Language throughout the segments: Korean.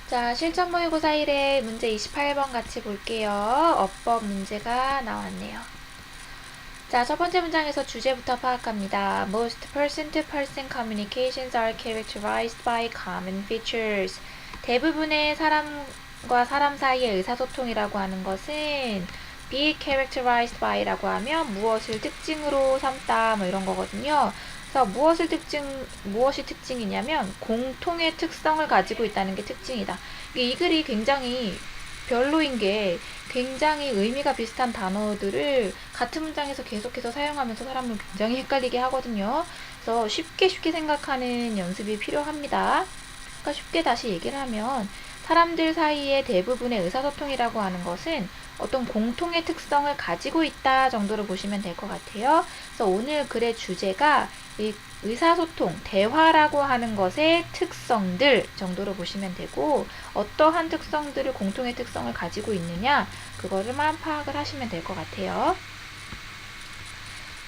자, 실전 모의고사 1의 문제 28번 같이 볼게요. 어법 문제가 나왔네요. 자, 첫 번째 문장에서 주제부터 파악합니다. Most person-to-person communications are characterized by common features. 대부분의 사람과 사람 사이의 의사소통이라고 하는 것은 be characterized by라고 하면 무엇을 특징으로 삼다 뭐 이런 거거든요. 그래서 무엇이 특징이냐면 공통의 특성을 가지고 있다는 게 특징이다. 이 글이 굉장히 별로인 게 굉장히 의미가 비슷한 단어들을 같은 문장에서 계속해서 사용하면서 사람을 굉장히 헷갈리게 하거든요. 그래서 쉽게 생각하는 연습이 필요합니다. 그러니까 쉽게 다시 얘기를 하면 사람들 사이의 대부분의 의사소통이라고 하는 것은 어떤 공통의 특성을 가지고 있다 정도로 보시면 될 것 같아요. 그래서 오늘 글의 주제가 이 의사소통, 대화라고 하는 것의 특성들 정도로 보시면 되고 어떠한 특성들을 공통의 특성을 가지고 있느냐 그거를만 파악을 하시면 될 것 같아요.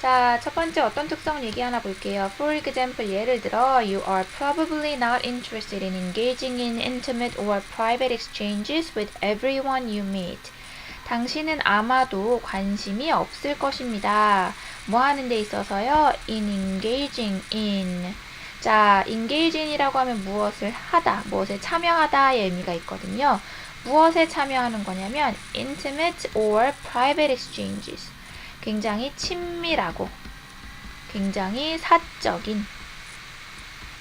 자, 첫 번째 어떤 특성 얘기하나 볼게요. For example, 예를 들어 You are probably not interested in engaging in intimate or private exchanges with everyone you meet. 당신은 아마도 관심이 없을 것입니다. 뭐 하는 데 있어서요? In engaging in. 자, engage in이라고 하면 무엇을 하다, 무엇에 참여하다의 의미가 있거든요. 무엇에 참여하는 거냐면 intimate or private exchanges. 굉장히 친밀하고 굉장히 사적인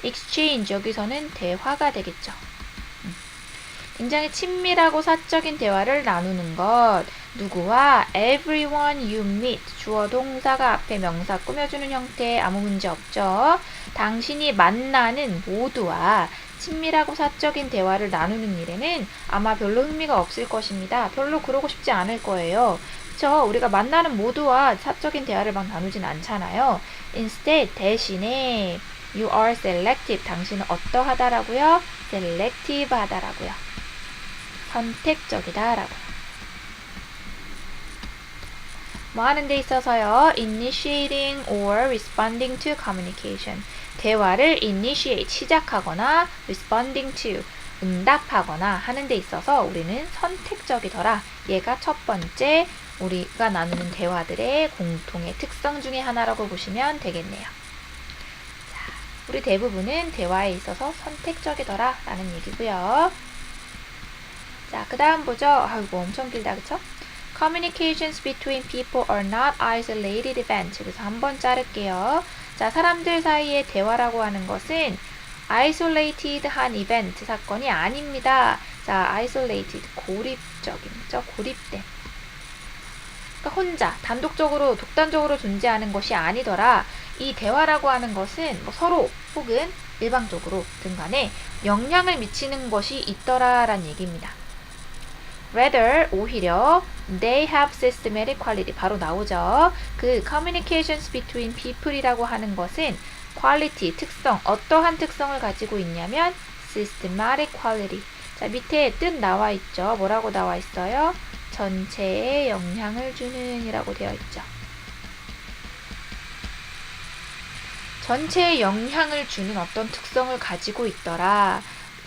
exchange, 여기서는 대화가 되겠죠. 굉장히 친밀하고 사적인 대화를 나누는 것. 누구와? Everyone you meet. 주어 동사가 앞에 명사 꾸며주는 형태 아무 문제 없죠. 당신이 만나는 모두와 친밀하고 사적인 대화를 나누는 일에는 아마 별로 흥미가 없을 것입니다. 별로 그러고 싶지 않을 거예요. 그쵸? 우리가 만나는 모두와 사적인 대화를 막 나누진 않잖아요. Instead, 대신에 You are selective. 당신은 어떠하다라고요? Selective 하다라고요. 선택적이다라고. 뭐 하는 데 있어서요? Initiating or responding to communication. 대화를 initiate, 시작하거나 responding to, 응답하거나 하는 데 있어서 우리는 선택적이더라. 얘가 첫 번째 우리가 나누는 대화들의 공통의 특성 중에 하나라고 보시면 되겠네요. 자, 우리 대부분은 대화에 있어서 선택적이더라 라는 얘기고요. 자, 그 다음 보죠. 아이고, 엄청 길다, 그쵸? Communications between people are not isolated events. 그래서 한번 자를게요. 자, 사람들 사이의 대화라고 하는 것은 isolated 한 이벤트, 사건이 아닙니다. 자, isolated, 고립적인, 고립된. 그러니까 혼자, 단독적으로, 독단적으로 존재하는 것이 아니더라. 이 대화라고 하는 것은 뭐 서로 혹은 일방적으로 등 간에 영향을 미치는 것이 있더라라는 얘기입니다. Rather, 오히려 they have systematic quality. 바로 나오죠. 그 communications between people이라고 하는 것은 quality, 특성, 어떠한 특성을 가지고 있냐면 systematic quality. 자, 밑에 뜻 나와 있죠. 뭐라고 나와 있어요? 전체에 영향을 주는 이라고 되어 있죠. 전체에 영향을 주는 어떤 특성을 가지고 있더라.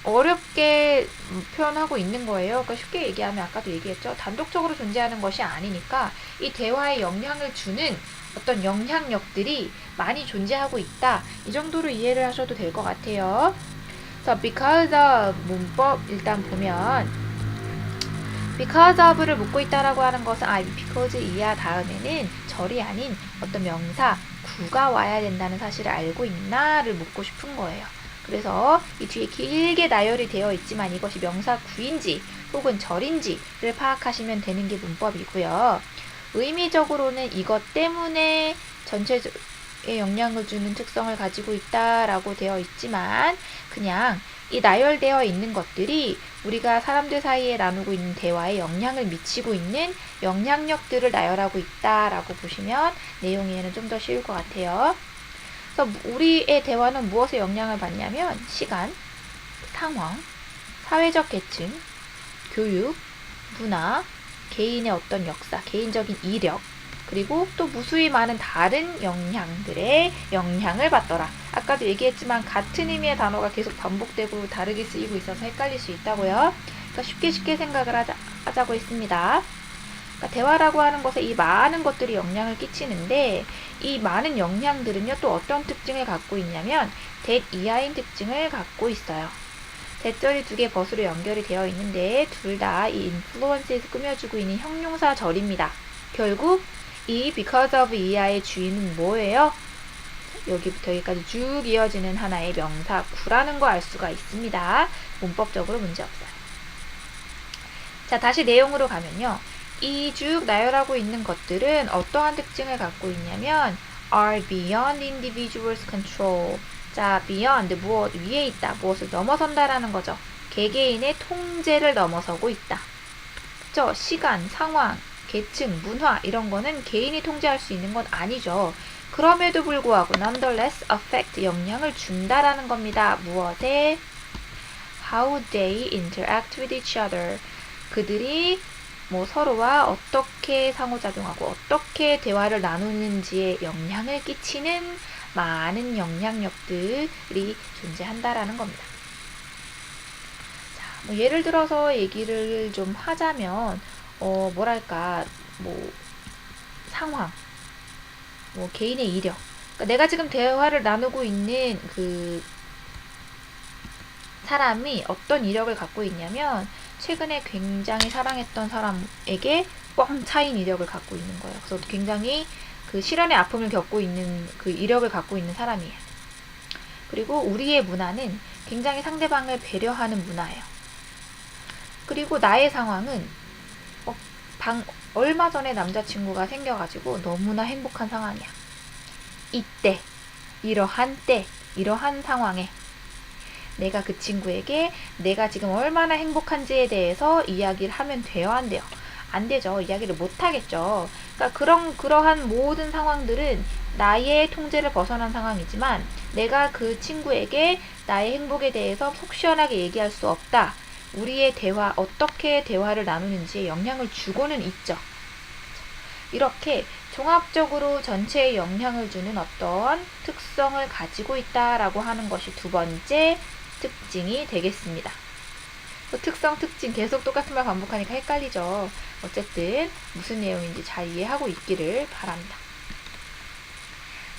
어렵게 표현하고 있는 거예요. 그러니까 쉽게 얘기하면 아까도 얘기했죠. 단독적으로 존재하는 것이 아니니까 이 대화에 영향을 주는 어떤 영향력들이 많이 존재하고 있다. 이 정도로 이해를 하셔도 될 것 같아요. 그래서 because of 문법 일단 보면 because of를 묻고 있다라고 하는 것은 because 이하 다음에는 절이 아닌 어떤 명사, 구가 와야 된다는 사실을 알고 있나를 묻고 싶은 거예요. 그래서 이 뒤에 길게 나열이 되어 있지만 이것이 명사 구인지 혹은 절인지를 파악하시면 되는 게 문법이고요. 의미적으로는 이것 때문에 전체에 영향을 주는 특성을 가지고 있다라고 되어 있지만 그냥 이 나열되어 있는 것들이 우리가 사람들 사이에 나누고 있는 대화에 영향을 미치고 있는 영향력들을 나열하고 있다라고 보시면 내용 이해는 좀 더 쉬울 것 같아요. 그래서 우리의 대화는 무엇에 영향을 받냐면 시간, 상황, 사회적 계층, 교육, 문화, 개인의 어떤 역사, 개인적인 이력, 그리고 또 무수히 많은 다른 영향들의 영향을 받더라. 아까도 얘기했지만 같은 의미의 단어가 계속 반복되고 다르게 쓰이고 있어서 헷갈릴 수 있다고요. 그러니까 쉽게 생각을 하자고 했습니다. 그러니까 대화라고 하는 것에 이 많은 것들이 영향을 끼치는데 이 많은 영향들은요 또 어떤 특징을 갖고 있냐면 that 이하인 특징을 갖고 있어요. 대절이 두 개 벗으로 연결이 되어 있는데 둘 다 이 influence에서 꾸며주고 있는 형용사 절입니다. 결국 이 because of 이하의 주인은 뭐예요? 여기부터 여기까지 쭉 이어지는 하나의 명사 구라는 거 알 수가 있습니다. 문법적으로 문제없어요. 자, 다시 내용으로 가면요. 이 쭉 나열하고 있는 것들은 어떠한 특징을 갖고 있냐면 are beyond individual's control. 자, beyond 무엇 위에 있다. 무엇을 넘어선다라는 거죠. 개개인의 통제를 넘어서고 있다. 그쵸? 시간, 상황, 계층, 문화 이런 거는 개인이 통제할 수 있는 건 아니죠. 그럼에도 불구하고 nonetheless affect 영향을 준다라는 겁니다. 무엇에? How they interact with each other. 그들이 뭐 서로와 어떻게 상호작용하고 어떻게 대화를 나누는지에 영향을 끼치는 많은 영향력들이 존재한다라는 겁니다. 자, 뭐 예를 들어서 얘기를 좀 하자면 뭐랄까 뭐 상황, 뭐 개인의 이력. 그러니까 내가 지금 대화를 나누고 있는 그 사람이 어떤 이력을 갖고 있냐면 최근에 굉장히 사랑했던 사람에게 뻥 차인 이력을 갖고 있는 거예요. 그래서 굉장히 그 실연의 아픔을 겪고 있는 그 이력을 갖고 있는 사람이에요. 그리고 우리의 문화는 굉장히 상대방을 배려하는 문화예요. 그리고 나의 상황은 얼마 전에 남자친구가 생겨가지고 너무나 행복한 상황이야. 이때, 이러한 때, 이러한 상황에 내가 그 친구에게 내가 지금 얼마나 행복한지에 대해서 이야기를 하면 돼요, 안 돼요? 안 되죠. 이야기를 못 하겠죠. 그러니까 그러한 모든 상황들은 나의 통제를 벗어난 상황이지만 내가 그 친구에게 나의 행복에 대해서 속 시원하게 얘기할 수 없다. 우리의 대화, 어떻게 대화를 나누는지에 영향을 주고는 있죠. 이렇게 종합적으로 전체에 영향을 주는 어떤 특성을 가지고 있다라고 하는 것이 두 번째 특징이 되겠습니다. 특성, 특징 계속 똑같은 말 반복하니까 헷갈리죠. 어쨌든 무슨 내용인지 잘 이해하고 있기를 바랍니다.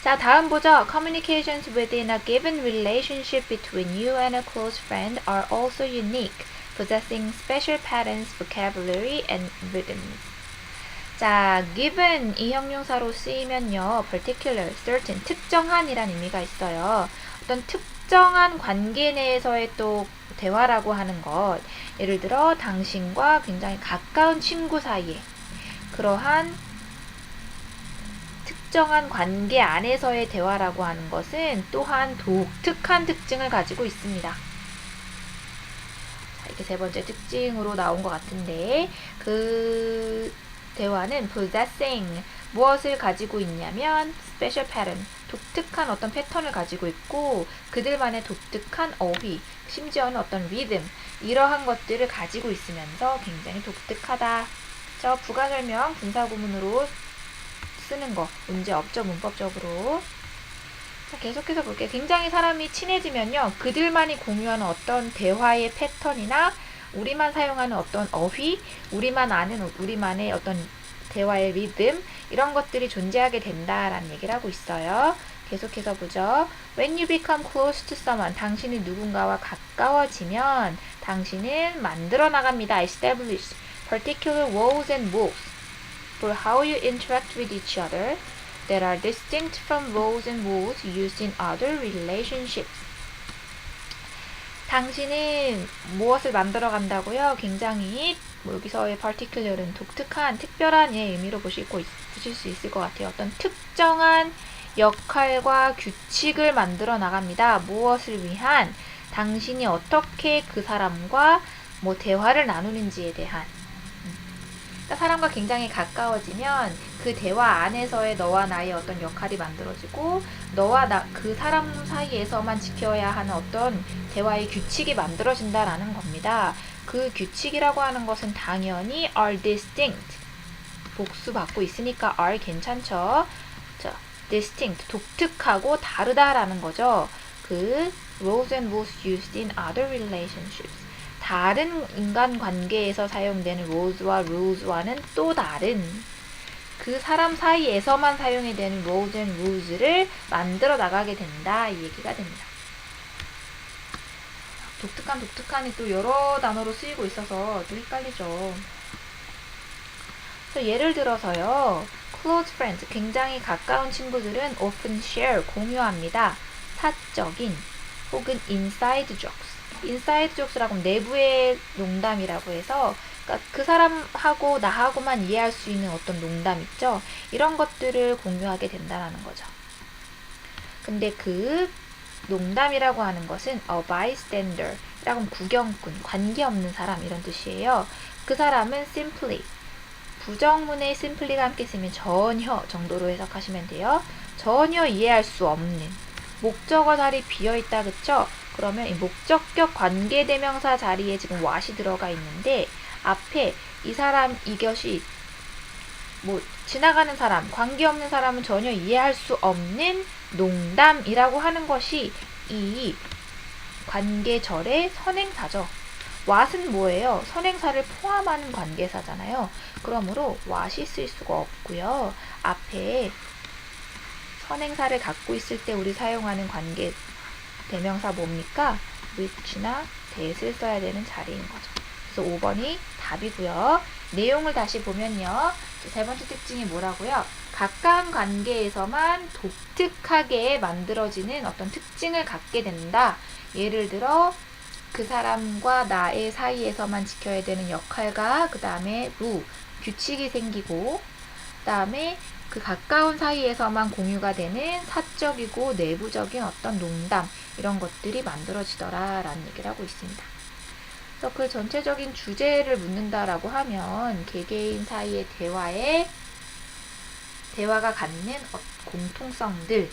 자, 다음 보죠. Communications within a given relationship between you and a close friend are also unique, possessing special patterns, vocabulary, and rhythms. 자, given 이 형용사로 쓰이면요, particular, certain, 특정한이란 의미가 있어요. 어떤 특정한 관계 내에서의 또 대화라고 하는 것, 예를 들어 당신과 굉장히 가까운 친구 사이에 그러한 특정한 관계 안에서의 대화라고 하는 것은 또한 독특한 특징을 가지고 있습니다. 자, 이게 세 번째 특징으로 나온 것 같은데 그 대화는 possessing 무엇을 가지고 있냐면 special pattern 독특한 어떤 패턴을 가지고 있고 그들만의 독특한 어휘 심지어는 어떤 rhythm 이러한 것들을 가지고 있으면서 굉장히 독특하다. 저 부가설명 분사구문으로 쓰는 거 문제 없죠 문법적으로. 자, 계속해서 볼게요. 굉장히 사람이 친해지면요 그들만이 공유하는 어떤 대화의 패턴이나 우리만 사용하는 어떤 어휘, 우리만 아는 우리만의 어떤 대화의 리듬 이런 것들이 존재하게 된다라는 얘기를 하고 있어요. 계속해서 보죠. When you become close to someone, 당신이 누군가와 가까워지면 당신은 만들어 나갑니다. Establish particular roles and rules for how you interact with each other that are distinct from roles and rules used in other relationships. 당신은 무엇을 만들어 간다고요? 굉장히 여기서의 particular은 독특한, 특별한 의미로 보실 수 있을 것 같아요. 어떤 특정한 역할과 규칙을 만들어 나갑니다. 무엇을 위한? 당신이 어떻게 그 사람과 뭐 대화를 나누는지에 대한. 그러니까 사람과 굉장히 가까워지면 그 대화 안에서의 너와 나의 어떤 역할이 만들어지고 너와 그 사람 사이에서만 지켜야 하는 어떤 대화의 규칙이 만들어진다라는 겁니다. 그 규칙이라고 하는 것은 당연히 are distinct 복수 받고 있으니까 are 괜찮죠. 자, distinct, 독특하고 다르다라는 거죠. 그 roles and rules used in other relationships. 다른 인간 관계에서 사용되는 roles와 rules와는 또 다른 그 사람 사이에서만 사용이 되는 roles and rules를 만들어 나가게 된다. 이 얘기가 됩니다. 독특한이 또 여러 단어로 쓰이고 있어서 또 헷갈리죠. 그래서 예를 들어서요. close friends, 굉장히 가까운 친구들은 often share, 공유합니다. 사적인 혹은 inside jokes. inside jokes라고 하면 내부의 농담이라고 해서 그러니까 그 사람하고 나하고만 이해할 수 있는 어떤 농담 있죠. 이런 것들을 공유하게 된다는 거죠. 근데 그 농담이라고 하는 것은 a bystander 라고 하면 구경꾼, 관계없는 사람 이런 뜻이에요. 그 사람은 simply, 부정문에 simply가 함께 쓰면 전혀 정도로 해석하시면 돼요. 전혀 이해할 수 없는 목적어 자리 비어있다 그쵸? 그러면 이 목적격 관계대명사 자리에 지금 what이 들어가 있는데 앞에 이 사람 이것이 뭐 지나가는 사람, 관계없는 사람은 전혀 이해할 수 없는 농담이라고 하는 것이 이 관계절의 선행사죠. what은 뭐예요? 선행사를 포함하는 관계사잖아요. 그러므로 what이 쓸 수가 없고요. 앞에 선행사를 갖고 있을 때 우리 사용하는 관계 대명사 뭡니까? which나 that을 써야 되는 자리인 거죠. 그래서 5번이 답이고요. 내용을 다시 보면요. 세 번째 특징이 뭐라고요? 가까운 관계에서만 독특하게 만들어지는 어떤 특징을 갖게 된다. 예를 들어 그 사람과 나의 사이에서만 지켜야 되는 역할과 그 다음에 규칙이 생기고 그 다음에 그 가까운 사이에서만 공유가 되는 사적이고 내부적인 어떤 농담 이런 것들이 만들어지더라 라는 얘기를 하고 있습니다. 그래서 그 전체적인 주제를 묻는다라고 하면 개개인 사이의 대화가 갖는 공통성들이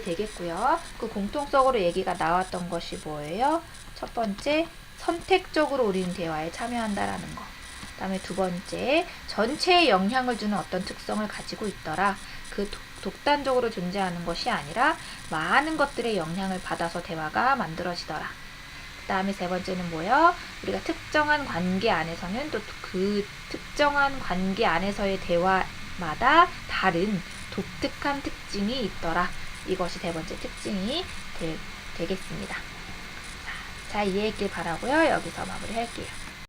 되겠고요. 그 공통성으로 얘기가 나왔던 것이 뭐예요? 첫 번째, 선택적으로 우리는 대화에 참여한다라는 거. 그 다음에 두 번째, 전체에 영향을 주는 어떤 특성을 가지고 있더라. 그 독단적으로 존재하는 것이 아니라 많은 것들의 영향을 받아서 대화가 만들어지더라. 그 다음에 세 번째는 뭐예요? 우리가 특정한 관계 안에서는 또 그 특정한 관계 안에서의 대화마다 다른 독특한 특징이 있더라. 이것이 세 번째 특징이 되겠습니다. 자, 이해했길 바라고요. 여기서 마무리할게요.